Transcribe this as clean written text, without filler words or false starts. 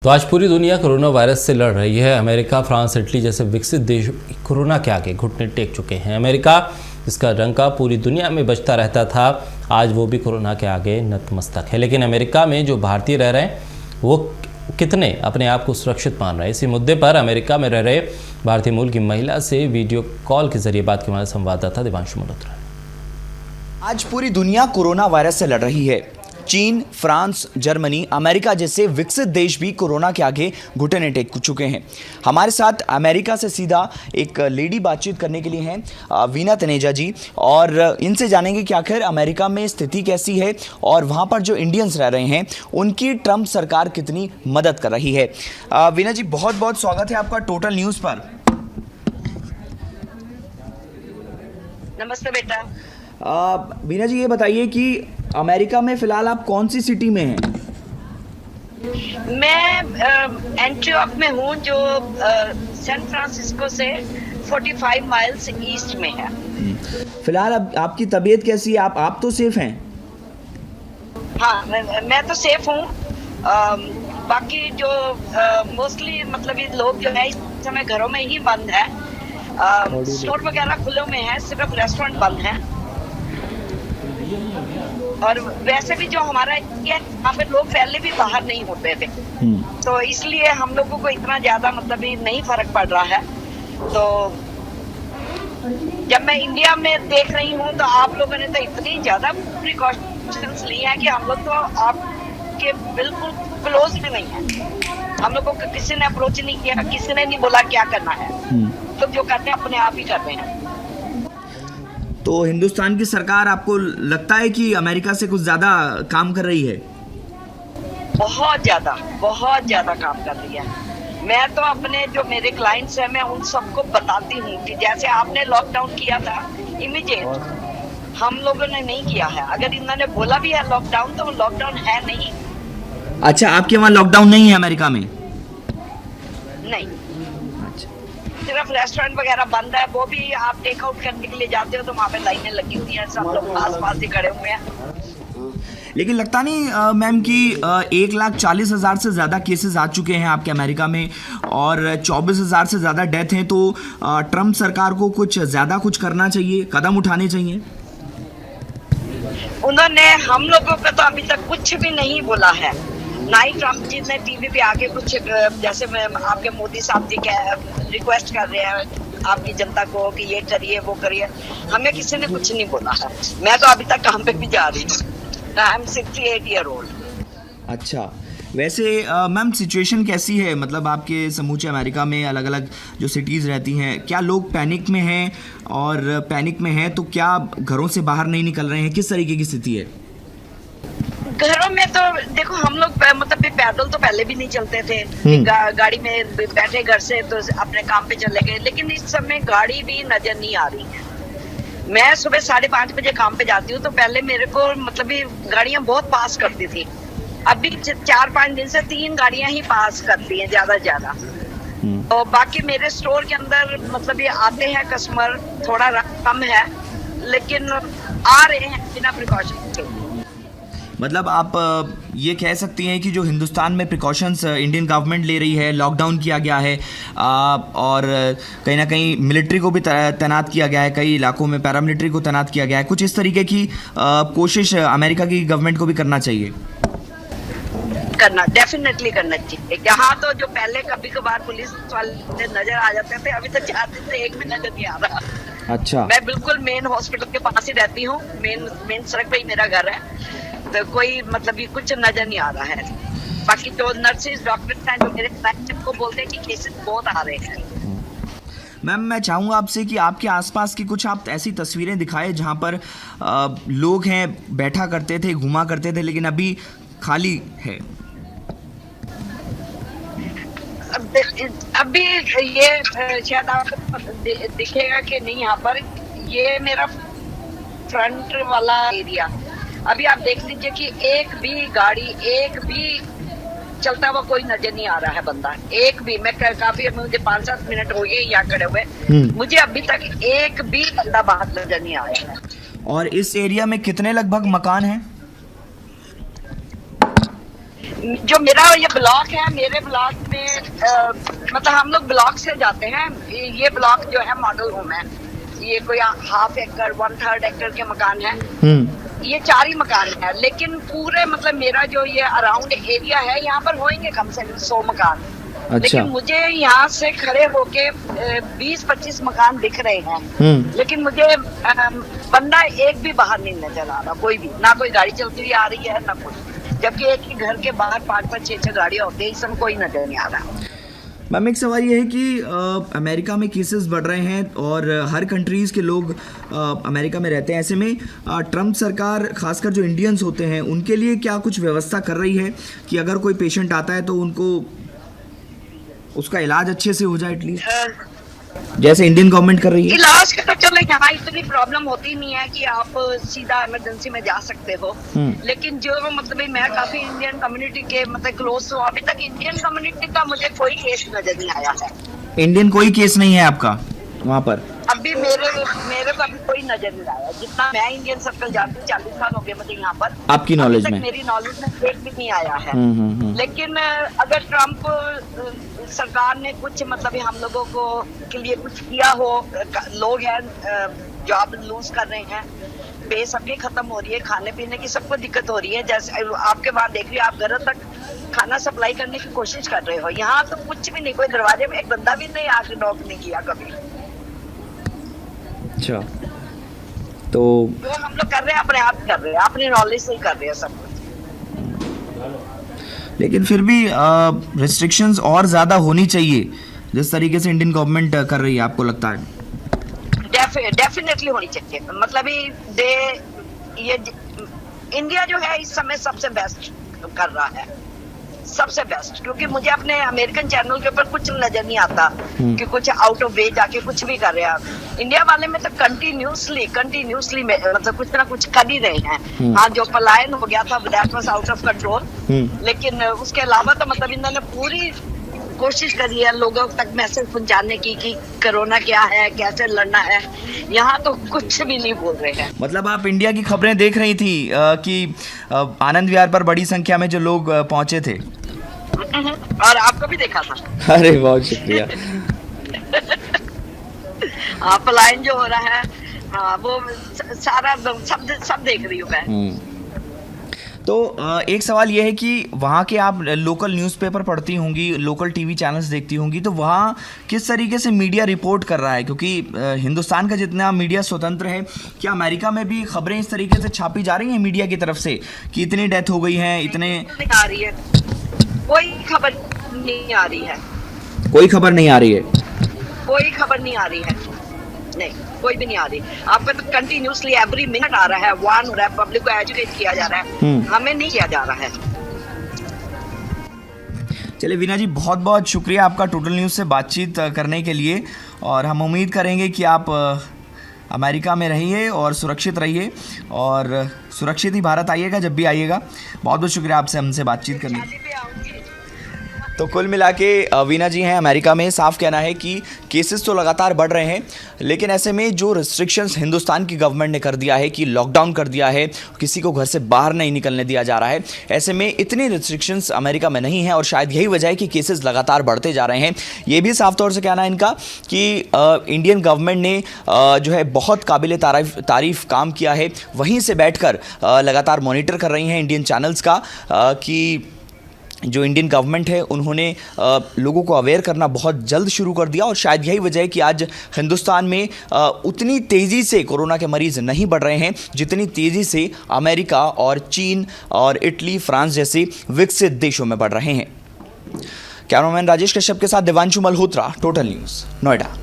तो आज पूरी दुनिया कोरोना वायरस से लड़ रही है। अमेरिका, फ्रांस, इटली जैसे विकसित देश कोरोना के आगे घुटने टेक चुके हैं। अमेरिका, जिसका डंका पूरी दुनिया में बजता रहता था, आज वो भी कोरोना के आगे नतमस्तक है। लेकिन अमेरिका में जो भारतीय रह रहे हैं वो कितने अपने आप को सुरक्षित मान रहे हैं? इसी मुद्दे पर अमेरिका में रह रहे भारतीय मूल की महिला से वीडियो कॉल के जरिए बात की हमारे संवाददाता दिवांशु मल्होत्रा। आज पूरी दुनिया कोरोना वायरस से लड़ रही है। चीन, फ्रांस, जर्मनी, अमेरिका जैसे विकसित देश भी कोरोना के आगे घुटने टेक चुके हैं। हमारे साथ अमेरिका से सीधा एक लेडी बातचीत करने के लिए हैं, वीना तनेजा जी, और इनसे जानेंगे कि आखिर अमेरिका में स्थिति कैसी है और वहाँ पर जो इंडियंस रह रहे हैं उनकी ट्रंप सरकार कितनी मदद कर रही है। वीना जी, बहुत बहुत स्वागत है आपका टोटल न्यूज़ पर। नमस्ते बेटा। वीना जी, ये बताइए कि अमेरिका में फिलहाल आप कौन सी सिटी में हैं? मैं एंट्रियोक में हूँ, जो सैन फ्रांसिस्को से 45 माइल्स ईस्ट में है। फिलहाल अब आपकी तबीयत कैसी है? आप तो सेफ हैं? हाँ, मैं तो सेफ हूँ। बाकी जो मोस्टली मतलब ये लोग जो है इस समय घरों में ही बंद है। स्टोर वगैरह खुले में है, सिर्फ रेस्टोरेंट बंद है। और वैसे भी जो हमारा यहाँ पे लोग पहले भी बाहर नहीं होते थे, तो इसलिए हम लोगों को इतना ज्यादा मतलब नहीं फर्क पड़ रहा है। तो जब मैं इंडिया में देख रही हूँ तो आप लोगों ने तो इतनी ज्यादा प्रिकॉशंस ली है कि हम लोग तो आपके बिल्कुल क्लोज भी नहीं है। हम लोगों को किसी ने अप्रोच नहीं किया, किसी ने नहीं बोला क्या करना है। तो जो करते हैं अपने आप ही कर रहे हैं। तो हिंदुस्तान की सरकार आपको लगता है कि अमेरिका से कुछ ज्यादा काम कर रही है? बहुत ज्यादा काम कर रही है। मैं तो अपने जो मेरे क्लाइंट्स हैं, मैं उन सबको बताती हूँ कि जैसे आपने लॉकडाउन किया था इमीडिएट, हम लोगों ने नहीं किया है। अगर इन्होंने बोला भी है लॉकडाउन, तो लॉकडाउन है नहीं। अच्छा, आपके वहाँ लॉकडाउन नहीं है अमेरिका में? नहीं, सिर्फ रेस्टोरेंट वगैरह बंद है। वो भी आप टेक आउट करने के लिए जाते हो तो वहाँ पे लाइनें लगी हुई हैं, सब लोग पास ही खड़े हुए हैं। लेकिन लगता नहीं मैम कि 1,40,000 से ज़्यादा केसेस आ चुके हैं आपके अमेरिका में और 24,000 से ज़्यादा डेथ हैं, तो ट्रंप सरकार को कुछ ज़्यादा कुछ करना चाहिए, कदम उठाने चाहिए? उन्होंने हम लोगों का तो अभी तक कुछ भी नहीं बोला है। ना ही ट्रम्प जी ने टीवी पे आके कुछ, जैसे मैं आपके मोदी साहब जी रिक्वेस्ट कर रहे हैं आपकी जनता को कि ये करिए वो करिए, हमें किसी ने कुछ नहीं बोला है। मैं तो अभी तक कहाँ पे भी जा रही हूँ। I am 68 year old. अच्छा, वैसे मैम सिचुएशन कैसी है? मतलब आपके समूचे अमेरिका में अलग अलग जो सिटीज़ रहती हैं, क्या लोग पैनिक में हैं? और पैनिक में हैं तो क्या घरों से बाहर नहीं निकल रहे हैं? किस तरीके की स्थिति है? घरों में तो देखो, हम लोग मतलब पैदल तो पहले भी नहीं चलते थे। गाड़ी में बैठे घर से तो अपने काम पे चले गए, लेकिन इस समय गाड़ी भी नजर नहीं आ रही है। मैं सुबह 5:30 बजे काम पे जाती हूँ, तो पहले मेरे को मतलब गाड़ियां बहुत पास करती थी। अभी 4-5 दिन से 3 गाड़ियां ही पास करती हैं ज्यादा से ज्यादा। तो बाकी मेरे स्टोर के अंदर मतलब ये आते हैं कस्टमर, थोड़ा कम है, लेकिन आ रहे हैं बिना प्रिकॉशन के। मतलब आप ये कह सकती हैं कि जो हिंदुस्तान में प्रिकॉशंस इंडियन गवर्नमेंट ले रही है, लॉकडाउन किया गया है और कहीं ना कहीं मिलिट्री को भी तैनात किया गया है, कई इलाकों में पैरामिलिट्री को तैनात किया गया है, कुछ इस तरीके की कोशिश अमेरिका की गवर्नमेंट को भी करना चाहिए? डेफिनेटली करना चाहिए। यहाँ तो जो पहले कभी कभार पुलिस वाले नजर आ जाते थे, अभी तो 4 दिन से एक भी नजर नहीं आ रहा। अच्छा, मैं बिल्कुल मेन हॉस्पिटल के पास ही रहती हूँ, मेन सड़क पे ही मेरा घर है, तो कोई मतलब ये कुछ नजर नहीं आ रहा है। बाकी जो नर्सेज डॉक्टर हैं जो मेरे क्लाइंट को बोलते हैं कि केसेस बहुत आ रहे हैं। मैम, मैं चाहूँगा आपसे कि आपके आसपास की कुछ आप ऐसी तस्वीरें दिखाएं जहाँ पर लोग हैं, बैठा करते थे, घुमा करते थे, लेकिन अभी खाली है। अभी ये शायद आपको दिखेगा कि नहीं, यहाँ पर ये मेरा फ्रंट वाला एरिया, अभी आप देख लीजिए कि एक भी गाड़ी, एक भी चलता हुआ कोई नजर नहीं आ रहा है बंदा, एक भी। मैं काफी, मुझे 5-7 मिनट हो गए यहाँ खड़े हुए, मुझे अभी तक एक भी बंदा बाहर नजर नहीं आया है। और इस एरिया में कितने लगभग मकान हैं? जो मेरा ये ब्लॉक है, मेरे ब्लॉक में मतलब हम लोग ब्लॉक से जाते हैं। ये ब्लॉक जो है मॉडल होम है, ये कोई 1/2 एकड़ 1/3 एकड़ के मकान है। ये 4 ही मकान है, लेकिन पूरे मतलब मेरा जो ये अराउंड एरिया है, यहाँ पर होंगे कम से कम 100 मकान। अच्छा। लेकिन मुझे यहाँ से खड़े होके 20-25 मकान दिख रहे हैं, लेकिन मुझे बंदा एक भी बाहर नहीं नजर आ रहा, कोई भी ना, कोई गाड़ी चलती हुई आ रही है ना कुछ, जबकि एक ही घर के बाहर 5-5 6-6 गाड़ियां होती है, इस समय कोई नजर नहीं आ रहा। मैम, एक सवाल ये है कि अमेरिका में केसेस बढ़ रहे हैं और हर कंट्रीज़ के लोग अमेरिका में रहते हैं। ऐसे में ट्रम्प सरकार, खासकर जो इंडियंस होते हैं, उनके लिए क्या कुछ व्यवस्था कर रही है कि अगर कोई पेशेंट आता है तो उनको उसका इलाज अच्छे से हो जाए, एटलीस्ट जैसे इंडियन गवर्नमेंट कर रही है? इलाज का तो चलो यहाँ इतनी प्रॉब्लम होती नहीं है कि आप सीधा इमरजेंसी में जा सकते हो, लेकिन जो मतलब मैं काफी इंडियन कम्युनिटी के मतलब क्लोज हूँ, अभी तक इंडियन कम्युनिटी का मुझे कोई केस नजर नहीं आया है। इंडियन कोई केस नहीं है आपका वहाँ पर? अभी मेरे को अभी कोई नजर नहीं आया। जितना मैं इंडियन सर्कल जाती हूँ, 40 साल हो गए मुझे यहाँ पर, आपकी नॉलेज में? मेरी नॉलेज में एक भी नहीं आया है। लेकिन अगर ट्रम्प सरकार ने कुछ मतलब हम लोगों को के लिए कुछ किया हो, लोग हैं जॉब लूज कर रहे हैं, पे सबकी खत्म हो रही है, खाने पीने की सबको दिक्कत हो रही है, जैसे आपके वहाँ देख रही आप घरों तक खाना सप्लाई करने की कोशिश कर रहे हो, यहाँ तो कुछ भी नहीं, कोई दरवाजे में एक बंदा भी नहीं आके नॉक नहीं किया कभी। अच्छा, तो हम लोग कर रहे हैं, अपने आप कर रहे हैं, अपनी नॉलेज से ही कर रहे हैं सब कुछ। लेकिन फिर भी रिस्ट्रिक्शंस और ज़्यादा होनी चाहिए जिस तरीके से इंडियन गवर्नमेंट कर रही है, आपको लगता है? डेफिनेटली होनी चाहिए। मतलब ये इंडिया जो है इस समय सबसे बेस्ट कर रहा है, सबसे बेस्ट, क्योंकि मुझे अपने अमेरिकन चैनल के ऊपर कुछ नजर नहीं आता कि कुछ आउट ऑफ वे जाके कुछ भी कर रहे हैं। इंडिया वाले में तो कंटिन्यूसली मतलब कुछ ना कुछ कर ही रहे हैं। हाँ, जो पलायन हो गया था that was out of control, लेकिन उसके अलावा तो मतलब इन्होंने पूरी कोशिश करी है लोगों तक मैसेज पहुंचाने की कि कोरोना क्या है, कैसे लड़ना है। यहाँ तो कुछ भी नहीं बोल रहे हैं। मतलब आप इंडिया की खबरें देख रही थी कि आनंद विहार पर बड़ी संख्या में जो लोग पहुंचे थे, और आपको भी देखा था। अरे बहुत शुक्रिया। हाँ, पलायन जो हो रहा है, हाँ, वो सारा सब देख रही हूँ मैं। तो एक सवाल यह है कि वहाँ के आप लोकल न्यूज़पेपर पढ़ती होंगी, लोकल टीवी चैनल्स देखती होंगी, तो वहाँ किस तरीके से मीडिया रिपोर्ट कर रहा है? क्योंकि हिंदुस्तान का जितना मीडिया स्वतंत्र है, क्या अमेरिका में भी खबरें इस तरीके से छापी जा रही हैं मीडिया की तरफ से कि इतनी डेथ हो गई है, इतने? नहीं आ रही है, कोई खबर नहीं आ रही है। कोई खबर नहीं आ रही है? कोई खबर नहीं आ रही है, नहीं, कोई भी नहीं आ रही। आपका तो कंटिन्यूसली एवरी मिनट आ रहा है, वार्न हो रहा है, पब्लिक को एजुकेट किया जा रहा है, हमें नहीं किया जा रहा है। चलिए वीना जी, बहुत बहुत शुक्रिया आपका टोटल न्यूज़ से बातचीत करने के लिए, और हम उम्मीद करेंगे कि आप अमेरिका में रहिए और सुरक्षित रहिए, और सुरक्षित ही भारत आइएगा जब भी आइएगा। बहुत बहुत शुक्रिया आपसे हमसे बातचीत करने के लिए। तो कुल मिला के वीना जी हैं अमेरिका में। साफ कहना है कि केसेस तो लगातार बढ़ रहे हैं, लेकिन ऐसे में जो रिस्ट्रिक्शंस हिंदुस्तान की गवर्नमेंट ने कर दिया है कि लॉकडाउन कर दिया है, किसी को घर से बाहर नहीं निकलने दिया जा रहा है, ऐसे में इतनी रिस्ट्रिक्शंस अमेरिका में नहीं है, और शायद यही वजह है कि केसेस लगातार बढ़ते जा रहे हैं। ये भी साफ तौर से कहना है इनका कि इंडियन गवर्नमेंट ने जो है बहुत काबिल तारीफ काम किया है, वहीं से बैठकर लगातार मॉनिटर कर रही हैं इंडियन चैनल्स का कि जो इंडियन गवर्नमेंट है उन्होंने लोगों को अवेयर करना बहुत जल्द शुरू कर दिया, और शायद यही वजह है कि आज हिंदुस्तान में उतनी तेज़ी से कोरोना के मरीज़ नहीं बढ़ रहे हैं जितनी तेज़ी से अमेरिका और चीन और इटली, फ्रांस जैसे विकसित देशों में बढ़ रहे हैं। कैमरामैन राजेश कश्यप के साथ देवांशु मल्होत्रा, टोटल न्यूज़, नोएडा।